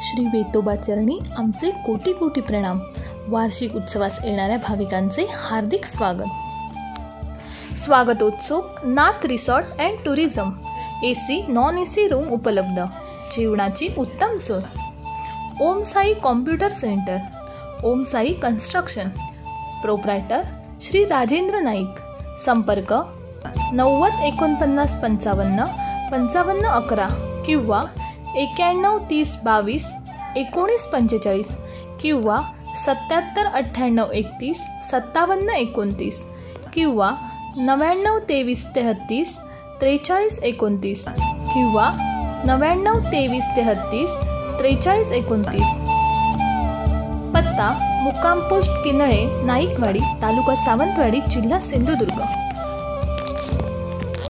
श्री वेतोबा चरणी आमचे कोटी कोटी प्रणाम। वार्षिक उत्सवास येणाऱ्या भाविकांचे हार्दिक स्वागतोत्सुक Nath resort and tourism. AC non AC room उपलब्ध, जेवणाची उत्तम सोय। Om Sai computer centre, Om Sai construction, proprietor Shri Rajendra Naik. संपर्क 90 49 55 55 11 किंवा 91 30 22 19 45 किंवा 77 98 31 57 29 किंवा 99 23 33 43 29 किंवा 99 23 33 43 29। पत्ता मुक्काम पोस्ट किनळे, नाईकवाडी, तालुका सावंतवाडी, जिल्हा सिंधुदुर्ग।